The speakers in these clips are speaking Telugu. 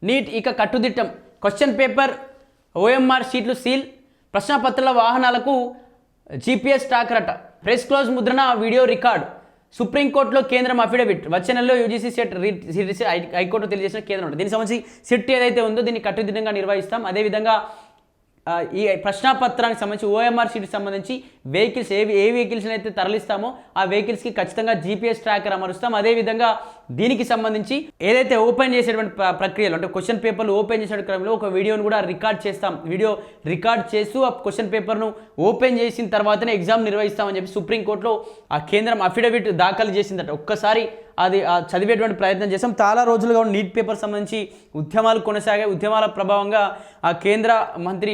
నీట్ ఇక కట్టుదిట్టం. క్వశ్చన్ పేపర్ ఓఎంఆర్ షీట్లు సీల్. ప్రశ్నపత్రాల వాహనాలకు జీపీఎస్ ట్రాకర్ అట. ప్రెస్ క్లోజ్ ముద్రణ వీడియో రికార్డు. సుప్రీంకోర్టులో కేంద్రం అఫిడవిట్. వచ్చే నెలలో యూజీసీ సెట్ హైకోర్టు తెలియజేసిన కేంద్రం ఉంటుంది. దీనికి సంబంధించి సిట్ ఏదైతే ఉందో దీన్ని కట్టుదిట్టంగా నిర్వహిస్తాం. అదేవిధంగా ఈ ప్రశ్నాపత్రానికి సంబంధించి ఓఎంఆర్ షీట్కి సంబంధించి వెహికల్స్ ఏ వెహికల్స్ని అయితే తరలిస్తామో ఆ వెహికల్స్కి ఖచ్చితంగా జీపీఎస్ ట్రాకర్ అమరుస్తాం. అదేవిధంగా దీనికి సంబంధించి ఏదైతే ఓపెన్ చేసేటువంటి ప్రక్రియలు అంటే క్వశ్చన్ పేపర్లు ఓపెన్ చేసే క్రమంలో ఒక వీడియోను కూడా రికార్డ్ చేస్తాం. వీడియో రికార్డ్ చేస్తూ ఆ క్వశ్చన్ పేపర్ను ఓపెన్ చేసిన తర్వాతనే ఎగ్జామ్ నిర్వహిస్తామని చెప్పి సుప్రీంకోర్టులో ఆ కేంద్రం అఫిడవిట్ దాఖలు చేసిందట. ఒక్కసారి అది చదివేటువంటి ప్రయత్నం చేస్తాం. చాలా రోజులుగా ఉన్న నీట్ పేపర్ సంబంధించి ఉద్యమాలు కొనసాగాయి. ఉద్యమాల ప్రభావంగా ఆ కేంద్ర మంత్రి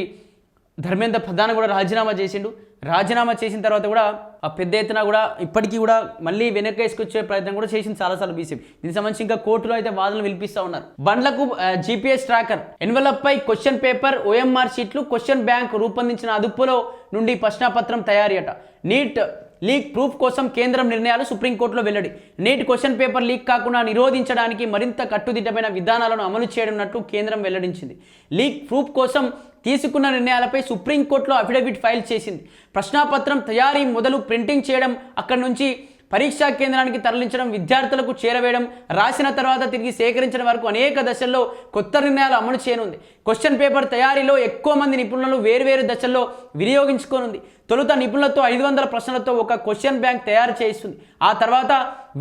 ధర్మేంద్ర ప్రధాన్ కూడా రాజీనామా చేసిండు. రాజీనామా చేసిన తర్వాత కూడా ఆ పెద్ద ఎత్తున కూడా ఇప్పటికీ కూడా మళ్ళీ వెనక్కి వేసుకొచ్చే ప్రయత్నం కూడా చేసింది చాలాసార్లు బీసీపీ. దీనికి సంబంధించి ఇంకా కోర్టులో అయితే వాదనలు వినిపిస్తూ ఉన్నారు. బండ్లకు జీపీఎస్ ట్రాకర్. ఎన్వలప్ పై క్వశ్చన్ పేపర్ ఓఎంఆర్ షీట్లు. క్వశ్చన్ బ్యాంక్ రూపొందించిన అదుపులో నుండి ప్రశ్నాపత్రం తయారీ అట. నీట్ లీక్ ప్రూఫ్ కోసం కేంద్రం నిర్ణయాలు సుప్రీంకోర్టులో వెల్లడి. నీట్ క్వశ్చన్ పేపర్ లీక్ కాకుండా నిరోధించడానికి మరింత కట్టుదిట్టమైన విధానాలను అమలు చేయనున్నట్టు కేంద్రం వెల్లడించింది. లీక్ ప్రూఫ్ కోసం తీసుకున్న నిర్ణయాలపై సుప్రీంకోర్టులో అఫిడవిట్ ఫైల్ చేసింది. ప్రశ్నాపత్రం తయారీ మొదలు ప్రింటింగ్ చేయడం, అక్కడి నుంచి పరీక్షా కేంద్రానికి తరలించడం, విద్యార్థులకు చేరవేయడం, రాసిన తర్వాత తిరిగి సేకరించడం వరకు అనేక దశల్లో కొత్త నిర్ణయాలు అమలు చేయనుంది. క్వశ్చన్ పేపర్ తయారీలో ఎక్కువ మంది నిపుణులను వేర్వేరు దశల్లో వినియోగించుకోనుంది. తొలుత నిపుణులతో 500 ప్రశ్నలతో ఒక క్వశ్చన్ బ్యాంక్ తయారు చేస్తుంది. ఆ తర్వాత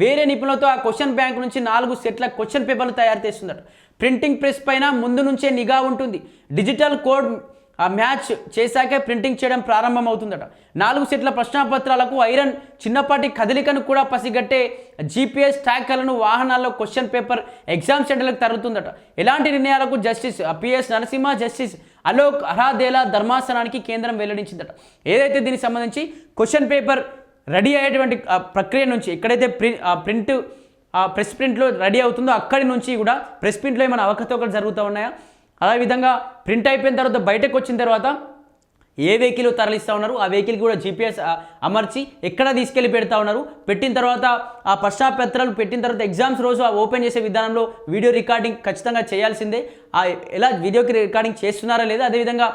వేరే నిపుణులతో ఆ క్వశ్చన్ బ్యాంక్ నుంచి 4 సెట్ల క్వశ్చన్ పేపర్లు తయారు చేస్తుందట. ప్రింటింగ్ ప్రెస్ పైన ముందు నుంచే నిఘా ఉంటుంది. డిజిటల్ కోడ్ మ్యాచ్ చేశాకే ప్రింటింగ్ చేయడం ప్రారంభమవుతుందట. 4 సెట్ల ప్రశ్నాపత్రాలకు ఐరన్ చిన్నపాటి కదలికను కూడా పసిగట్టే జీపీఎస్ ట్రాకర్లను వాహనాల్లో క్వశ్చన్ పేపర్ ఎగ్జామ్ సెంటర్లకు తరుగుతుందట. ఎలాంటి నిర్ణయాలకు justice P S Narasimha, justice Alok అరాదేలా ధర్మాసనానికి కేంద్రం వెల్లడించిందట. ఏదైతే దీనికి సంబంధించి క్వశ్చన్ పేపర్ రెడీ అయ్యేటువంటి ప్రక్రియ నుంచి ఎక్కడైతే ప్రింట్ ప్రెస్ ప్రింట్లో రెడీ అవుతుందో అక్కడి నుంచి కూడా ప్రెస్ ప్రింట్లో ఏమైనా అవకతవకలు జరుగుతూ ఉన్నాయా, అదేవిధంగా ప్రింట్ అయిపోయిన తర్వాత బయటకు వచ్చిన తర్వాత ఏ వెహికల్ తరలిస్తూ ఉన్నారు, ఆ వెహికల్ కూడా జీపీఎస్ అమర్చి ఎక్కడ తీసుకెళ్ళి పెడతా ఉన్నారు, పెట్టిన తర్వాత ఆ ప్రశ్నాపత్రాలు పెట్టిన తర్వాత ఎగ్జామ్స్ రోజు ఆ ఓపెన్ చేసే విధానంలో వీడియో రికార్డింగ్ ఖచ్చితంగా చేయాల్సిందే. ఎలా వీడియోకి రికార్డింగ్ చేస్తున్నారా లేదా, అదేవిధంగా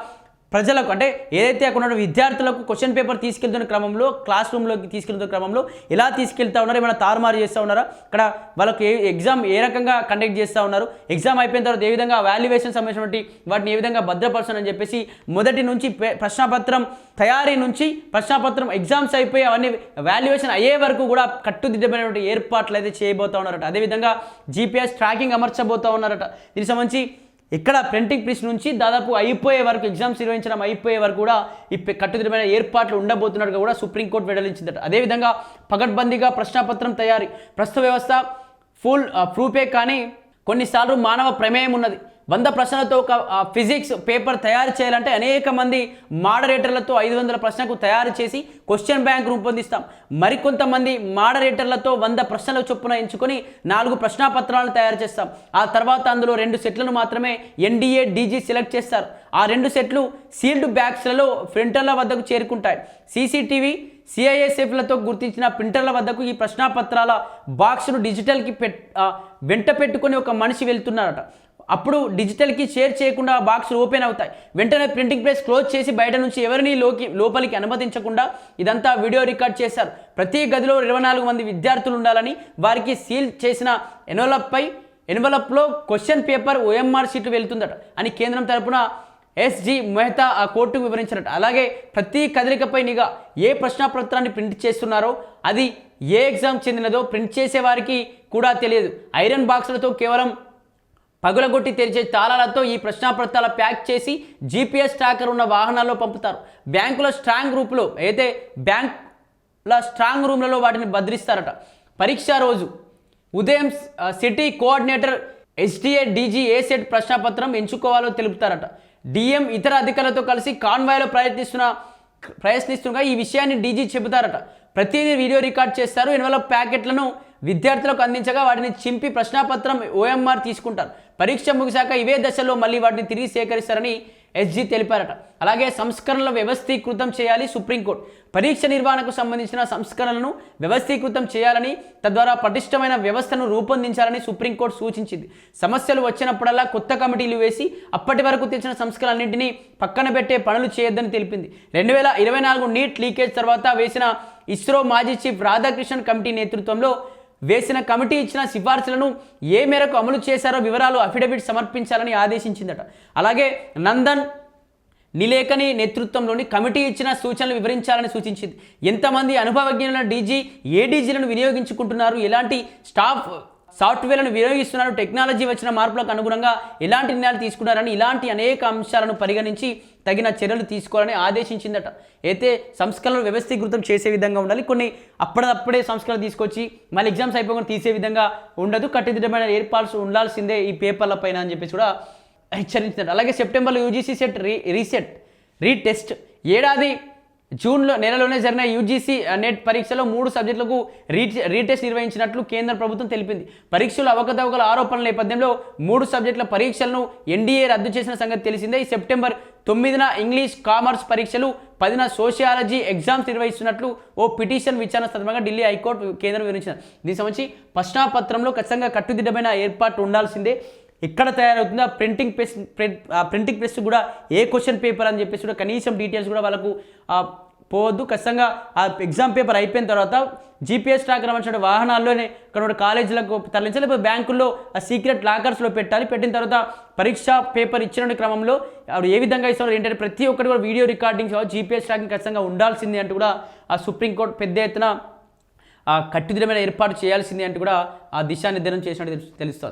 ప్రజలకు అంటే ఏదైతే అక్కడ ఉన్న విద్యార్థులకు క్వశ్చన్ పేపర్ తీసుకెళ్తున్న క్రమంలో క్లాస్ రూమ్లోకి తీసుకెళ్తున్న క్రమంలో ఎలా తీసుకెళ్తా ఉన్నారు, ఏమైనా తారుమారు చేస్తూ ఉన్నారా, ఇక్కడ వాళ్ళకి ఎగ్జామ్ ఏ రకంగా కండక్ట్ చేస్తూ ఉన్నారు, ఎగ్జామ్ అయిపోయిన తర్వాత ఏ విధంగా వాల్యుయేషన్ సంబంధించినటువంటి వాటిని ఏ విధంగా భద్రపరచని చెప్పేసి మొదటి నుంచి ప్రశ్నాపత్రం తయారీ నుంచి ప్రశ్నాపత్రం ఎగ్జామ్స్ అయిపోయి అవన్నీ వాల్యుయేషన్ అయ్యే వరకు కూడా కట్టుదిట్టమైనటువంటి ఏర్పాట్లు అయితే చేయబోతూ ఉన్నారట. అదేవిధంగా జీపీఎస్ ట్రాకింగ్ అమర్చబోతూ ఉన్నారట. దీనికి సంబంధించి ఇక్కడ ప్రింటింగ్ ప్రెస్ నుంచి దాదాపు అయిపోయే వరకు ఎగ్జామ్స్ నిర్వహించడం అయిపోయే వరకు కూడా ఈ కట్టుదిట్టమైన ఏర్పాట్లు ఉండబోతున్నట్టుగా కూడా సుప్రీంకోర్టు వెల్లడించిందట. అదేవిధంగా పకడ్బందీగా ప్రశ్నాపత్రం తయారీ. ప్రస్తుత వ్యవస్థ ఫుల్ ప్రూఫే కానీ కొన్నిసార్లు మానవ ప్రమేయం ఉన్నది. 100 ప్రశ్నలతో ఒక ఫిజిక్స్ పేపర్ తయారు చేయాలంటే అనేక మంది మోడరేటర్లతో 500 ప్రశ్నలకు తయారు చేసి క్వశ్చన్ బ్యాంక్ రూపొందిస్తాం. మరికొంతమంది మోడరేటర్లతో 100 ప్రశ్నల చొప్పున ఎంచుకొని 4 ప్రశ్నాపత్రాలను తయారు చేస్తాం. ఆ తర్వాత అందులో 2 సెట్లను మాత్రమే ఎన్డీఏ డీజీ సెలెక్ట్ చేస్తారు. ఆ 2 సెట్లు సీల్డ్ బ్యాగ్స్లలో ప్రింటర్ల వద్దకు చేరుకుంటాయి. సీసీటీవీ సిఐఎస్ఎఫ్లతో గుర్తించిన ప్రింటర్ల వద్దకు ఈ ప్రశ్నాపత్రాల బాక్స్ను డిజిటల్కి వెంట పెట్టుకొని ఒక మనిషి వెళ్తున్నారట. అప్పుడు డిజిటల్కి షేర్ చేయకుండా బాక్స్ ఓపెన్ అవుతాయి. వెంటనే ప్రింటింగ్ ప్రెస్ క్లోజ్ చేసి బయట నుంచి ఎవరిని లోపలికి అనుమతించకుండా ఇదంతా వీడియో రికార్డ్ చేశారు. ప్రతి గదిలో 24 మంది విద్యార్థులు ఉండాలని, వారికి సీల్ చేసిన ఎన్వలప్లో క్వశ్చన్ పేపర్ ఓఎంఆర్ షీట్ వెళ్తుందట అని కేంద్రం తరపున ఎస్జి మెహతా ఆ కోర్టుకు వివరించారట. అలాగే ప్రతి కదలికపై నిఘా. ఏ ప్రశ్నాపత్రాన్ని ప్రింట్ చేస్తున్నారో అది ఏ ఎగ్జామ్ చెందినదో ప్రింట్ చేసే వారికి కూడా తెలియదు. ఐరన్ బాక్సులతో కేవలం పగులగొట్టి తెరిచే తాళాలతో ఈ ప్రశ్నాపత్రాల ప్యాక్ చేసి జీపీఎస్ ట్రాకర్ ఉన్న వాహనాల్లో పంపుతారు. బ్యాంకుల స్ట్రాంగ్ రూపులో అయితే బ్యాంకుల స్ట్రాంగ్ రూమ్లలో వాటిని భద్రిస్తారట. పరీక్ష రోజు ఉదయం సిటీ కోఆర్డినేటర్ ఎస్డిఏ డీజీ ఏ సెట్ ప్రశ్నాపత్రం ఎంచుకోవాలో తెలుపుతారట. డిఎం ఇతర అధికారులతో కలిసి కాన్వాయ్లో ప్రయత్నిస్తుండగా ఈ విషయాన్ని డీజీ చెబుతారట. ప్రతిదీ వీడియో రికార్డ్ చేస్తారు. ఎన్వలప్ ప్యాకెట్లను విద్యార్థులకు అందించగా వాటిని చింపి ప్రశ్నాపత్రం ఓఎంఆర్ తీసుకుంటారు. పరీక్ష ముగిశాక ఇవే దశలో మళ్ళీ వాటిని తిరిగి సేకరిస్తారని ఎస్జీ తెలిపారట. అలాగే సంస్కరణల వ్యవస్థీకృతం చేయాలి సుప్రీంకోర్టు. పరీక్ష నిర్వహణకు సంబంధించిన సంస్కరణలను వ్యవస్థీకృతం చేయాలని, తద్వారా పటిష్టమైన వ్యవస్థను రూపొందించాలని సుప్రీంకోర్టు సూచించింది. సమస్యలు వచ్చినప్పుడల్లా కొత్త కమిటీలు వేసి అప్పటి వరకు తెచ్చిన సంస్కరణలన్నింటినీ పక్కన పెట్టే పనులు చేయొద్దని తెలిపింది. 2024 నీట్ లీకేజ్ తర్వాత వేసిన ఇస్రో మాజీ చీఫ్ రాధాకృష్ణన్ కమిటీ నేతృత్వంలో వేసిన కమిటీ ఇచ్చిన సిఫార్సులను ఏ మేరకు అమలు చేశారో వివరాలు అఫిడవిట్ సమర్పించాలని ఆదేశించిందట. అలాగే నందన్ నిలేకని నేతృత్వంలోని కమిటీ ఇచ్చిన సూచనలు వివరించాలని సూచించింది. ఎంతమంది అనుభవజ్ఞులైన డీజీ, ఏడీజీలను వినియోగించుకుంటున్నారు, ఎలాంటి సాఫ్ట్వేర్లను వినియోగిస్తున్నారు, టెక్నాలజీ వచ్చిన మార్పులకు అనుగుణంగా ఎలాంటి నిర్ణయాలు తీసుకున్నారని ఇలాంటి అనేక అంశాలను పరిగణించి తగిన చర్యలు తీసుకోవాలని ఆదేశించిందట. అయితే సంస్కరణలు వ్యవస్థీకృతం చేసే విధంగా ఉండాలి. కొన్ని అప్పుడప్పుడే సంస్కరణలు తీసుకొచ్చి మళ్ళీ ఎగ్జామ్స్ అయిపోకుండా తీసే విధంగా ఉండదు. కట్టుదిట్టమైన ఏర్పాట్లు ఉండాల్సిందే ఈ పేపర్ల పైన అని చెప్పేసి కూడా హెచ్చరించారు. అలాగే సెప్టెంబర్లో యూజీసీ సెట్ రీటెస్ట్ ఏడాది నెలలోనే జరిగిన యూజీసీ నెట్ పరీక్షలో 3 సబ్జెక్టులకు రీటెస్ట్ నిర్వహించినట్లు కేంద్ర ప్రభుత్వం తెలిపింది. పరీక్షలు అవకతవకల ఆరోపణల నేపథ్యంలో 3 సబ్జెక్టుల పరీక్షలను ఎన్డీఏ రద్దు చేసిన సంగతి తెలిసిందే. ఈ సెప్టెంబర్ 9న ఇంగ్లీష్, కామర్స్ పరీక్షలు, 10న సోషియాలజీ ఎగ్జామ్స్ నిర్వహిస్తున్నట్లు ఓ పిటిషన్ విచారణ సందర్భంగా ఢిల్లీ హైకోర్టు కేంద్రం వివరించింది. దీనికి సంబంధించి ప్రశ్నాపత్రంలో ఖచ్చితంగా కట్టుదిట్టమైన ఏర్పాటు ఉండాల్సిందే. ఎక్కడ తయారవుతుందో ప్రింటింగ్ ప్రెస్ కూడా ఏ క్వశ్చన్ పేపర్ అని చెప్పేసి కూడా కనీసం డీటెయిల్స్ కూడా వాళ్ళకు పోవద్దు. ఖచ్చితంగా ఆ ఎగ్జామ్ పేపర్ అయిపోయిన తర్వాత జీపీఎస్ ట్రాకర్ అనే వాహనాల్లోనే ఇక్కడ కాలేజీలకు తరలించాలి, లేకపోతే బ్యాంకుల్లో ఆ సీక్రెట్ లాకర్స్లో పెట్టాలి. పెట్టిన తర్వాత పరీక్ష పేపర్ ఇచ్చిన క్రమంలో అప్పుడు ఏ విధంగా ఇస్తున్నారు ఏంటంటే ప్రతి ఒక్కటి కూడా వీడియో రికార్డింగ్స్, జీపీఎస్ ట్రాకింగ్ ఖచ్చితంగా ఉండాల్సింది అంటూ కూడా ఆ సుప్రీంకోర్టు పెద్ద ఎత్తున కట్టుదిట్టమైన ఏర్పాటు చేయాల్సింది అంటూ కూడా ఆ దిశానిర్దేశం చేసినట్టు తెలుస్తోంది.